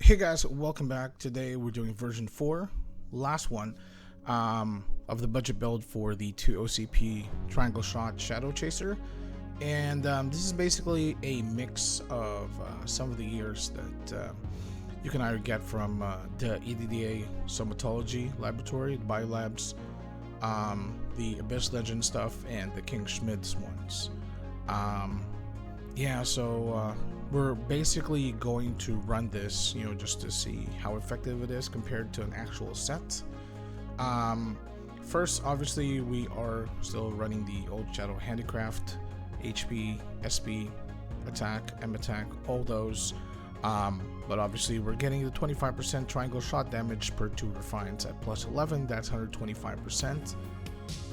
Hey guys, welcome back. Today we're doing version 4, last one, of the budget build for the 2 OCP triangle shot Shadow Chaser. And this is basically a mix of some of the gears that you can either get from the EDDA Somatology Laboratory, the Biolabs, the Abyss Legend stuff, and the King Schmidt's ones. We're basically going to run this, just to see how effective it is compared to an actual set. First, obviously, we are still running the old Shadow Handicrafted, HP, SP, attack, M attack, all those. But obviously, we're getting the 25% triangle shot damage per 2 refines at plus 11. That's 125%.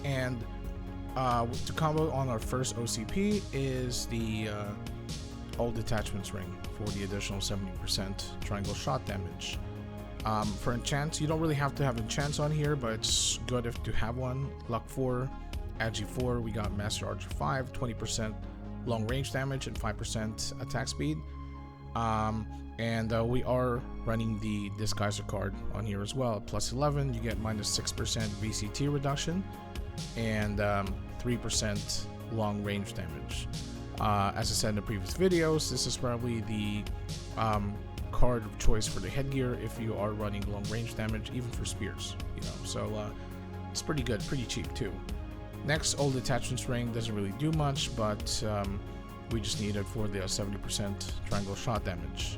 And to combo on our first OCP is the old Detachment Ring for the additional 70% triangle shot damage. For enchants, you don't really have to have enchants on here, but it's good if to have one. Luck 4, Agi 4, we got Master Archer 5, 20% long range damage and 5% attack speed. We are running the Disguiser card on here as well. Plus 11, you get minus 6% VCT reduction and 3% long range damage. As I said in the previous videos, this is probably the card of choice for the headgear if you are running long range damage, even for spears, so it's pretty good, pretty cheap too. Next, old Detachment Ring doesn't really do much, but we just need it for the 70% triangle shot damage.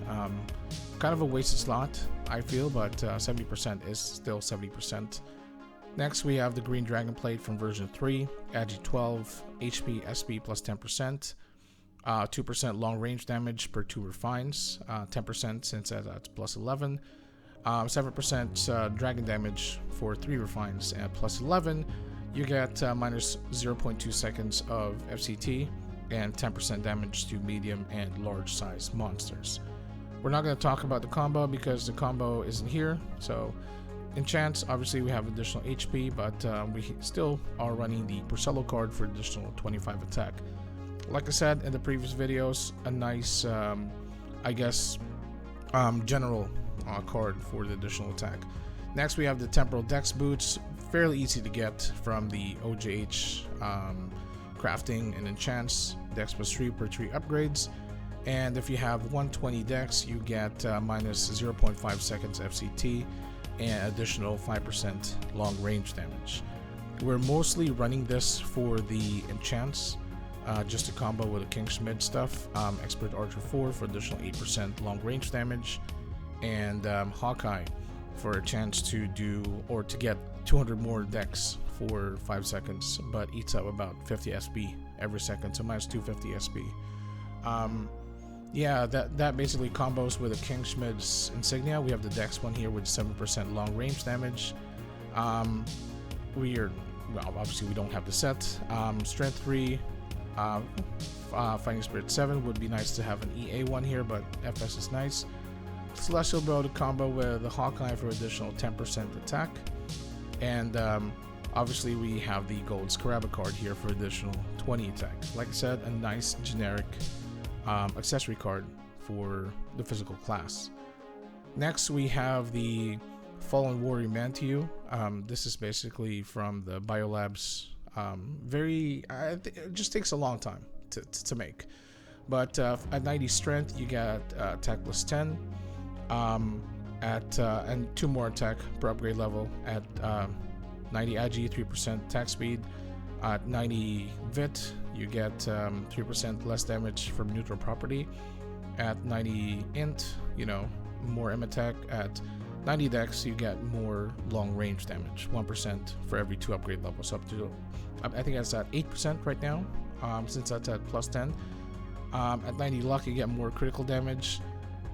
Kind of a wasted slot, I feel, but 70% is still 70%. Next, we have the Green Dragon Plate from version 3, Agi 12, HP, SP plus 10%, 2% long range damage per 2 refines, 10% since that's plus 11, 7% dragon damage for 3 refines at plus 11. You get minus 0.2 seconds of FCT and 10% damage to medium and large size monsters. We're not going to talk about the combo because the combo isn't here, so enchants, obviously we have additional HP, but we still are running the Porcello card for additional 25 attack. Like I said in the previous videos, a nice, general card for the additional attack. Next, we have the Temporal Dex Boots, fairly easy to get from the OJH crafting and enchants, Dex plus 3 per 3 upgrades. And if you have 120 Dex, you get minus 0.5 seconds FCT and additional 5% long range damage. We're mostly running this for the enchants, just a combo with the King Schmidt stuff, Expert Archer 4 for additional 8% long range damage, and Hawkeye for a chance to do or to get 200 more dex for 5 seconds, but eats up about 50 SP every second, so minus 250 SP. That basically combos with the King Schmidt's Insignia. We have the Dex one here with 7% long range damage. Obviously we don't have the set. Strength 3, Fighting Spirit 7 would be nice to have an EA one here, but FS is nice. Celestial Bow to combo with the Hawkeye for additional 10% attack. And obviously we have the Gold Scaraba card here for additional 20 attack. Like I said, a nice generic accessory card for the physical class. Next, we have the Fallen Warrior Manteaudropped. This is basically from the Biolabs. It just takes a long time to make, but at 90 strength you get attack plus 10, and 2 more attack per upgrade level. At 90 agi, 3% attack speed. At 90 vit, you get 3% less damage from neutral property. At 90 int, more M attack. At 90 dex, you get more long range damage, 1% for every 2 upgrade levels, up to, I think that's at 8% right now, since that's at plus 10. At 90 luck, you get more critical damage.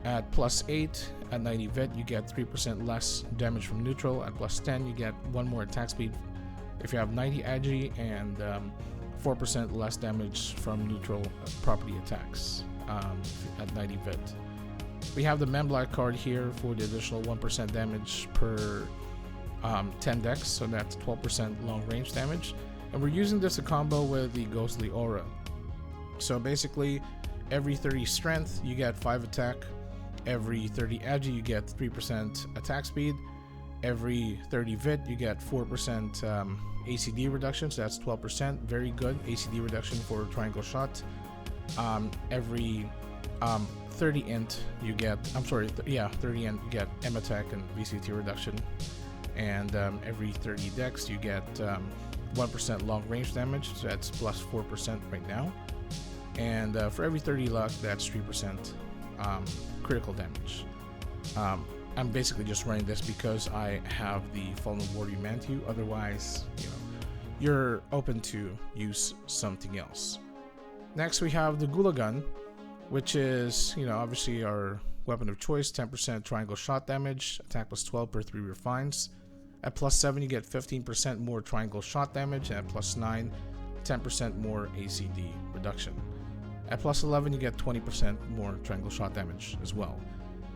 At plus 8, at 90 vit, you get 3% less damage from neutral. At plus 10, you get 1 more attack speed if you have 90 agi, and 4% less damage from neutral property attacks at 90 vit. We have the Memblack card here for the additional 1% damage per 10 dex, so that's 12% long range damage. And we're using this to combo with the Ghostly Aura. So basically, every 30 strength, you get 5 attack, Every 30 agi you get 3% attack speed. Every 30 vit you get 4% ACD reduction, so that's 12%. Very good ACD reduction for triangle shot. Every 30 int you get, 30 int you get M attack and VCT reduction. And every 30 dex you get 1% long range damage, so that's plus 4% right now. And for every 30 luck, that's 3% critical damage. I'm basically just running this because I have the Fallen Warrior Manteaudropped. Otherwise, you're open to use something else. Next, we have the Gula Gun, which is, obviously our weapon of choice. 10% triangle shot damage, attack plus 12 per 3 refines. At plus 7, you get 15% more triangle shot damage. And at plus 9, 10% more ACD reduction. At plus 11, you get 20% more triangle shot damage as well.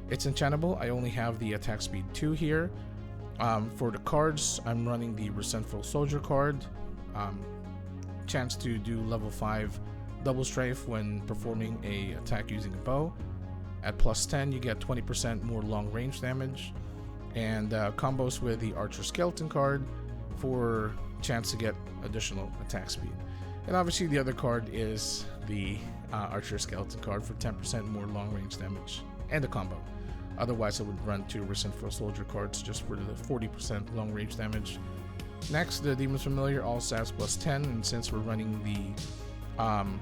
It's enchantable. I only have the attack speed 2 here. For the cards, I'm running the Resentful Soldier card. Chance to do level 5 double strafe when performing a attack using a bow. At plus 10, you get 20% more long range damage. And combos with the Archer Skeleton card for chance to get additional attack speed. And obviously the other card is the Archer Skeleton card for 10% more long range damage and a combo. Otherwise I would run 2 Resentful Soldier cards just for the 40% long range damage. Next, the Demon's Familiar also has plus 10, and since we're running the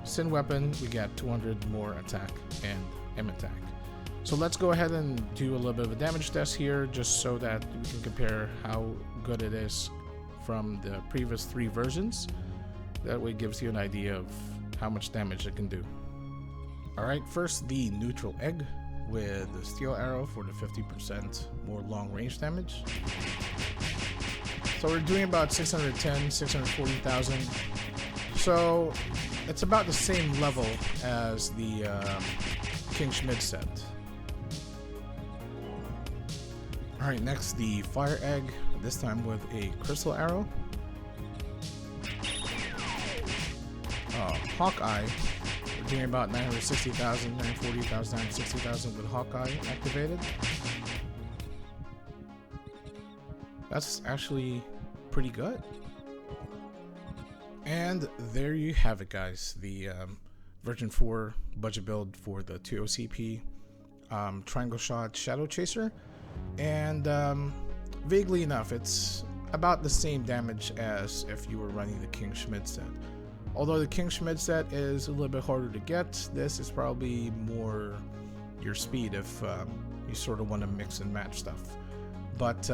Sin weapon, we get 200 more attack and M attack. So let's go ahead and do a little bit of a damage test here, just so that we can compare how good it is from the previous 3 versions. That way it gives you an idea of how much damage it can do. Alright, first the neutral egg with the steel arrow for the 50% more long range damage. So we're doing about 610, 640,000. So it's about the same level as the King Schmidt set. Alright, next the fire egg, this time with a crystal arrow. Hawkeye, we're doing about 960,000, 940,000, 960,000 with Hawkeye activated. That's actually pretty good. And there you have it, guys. The version 4 budget build for the 2 OCP triangle shot Shadow Chaser. And vaguely enough, it's about the same damage as if you were running the King Schmidt set. Although the King Schmidt set is a little bit harder to get, this is probably more your speed if you sort of want to mix and match stuff. But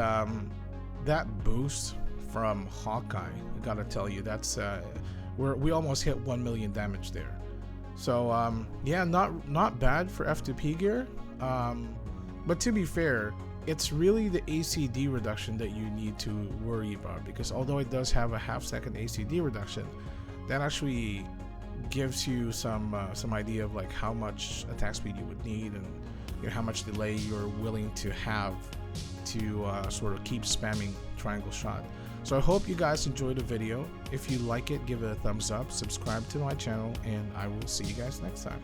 that boost from Hawkeye, I gotta tell you, that's we almost hit 1 million damage there. So yeah, not bad for F2P gear. But to be fair, it's really the ACD reduction that you need to worry about, because although it does have a half-second ACD reduction, that actually gives you some idea of like how much attack speed you would need, and how much delay you're willing to have to sort of keep spamming triangle shot. So I hope you guys enjoyed the video. If you like it, give it a thumbs up, subscribe to my channel, and I will see you guys next time.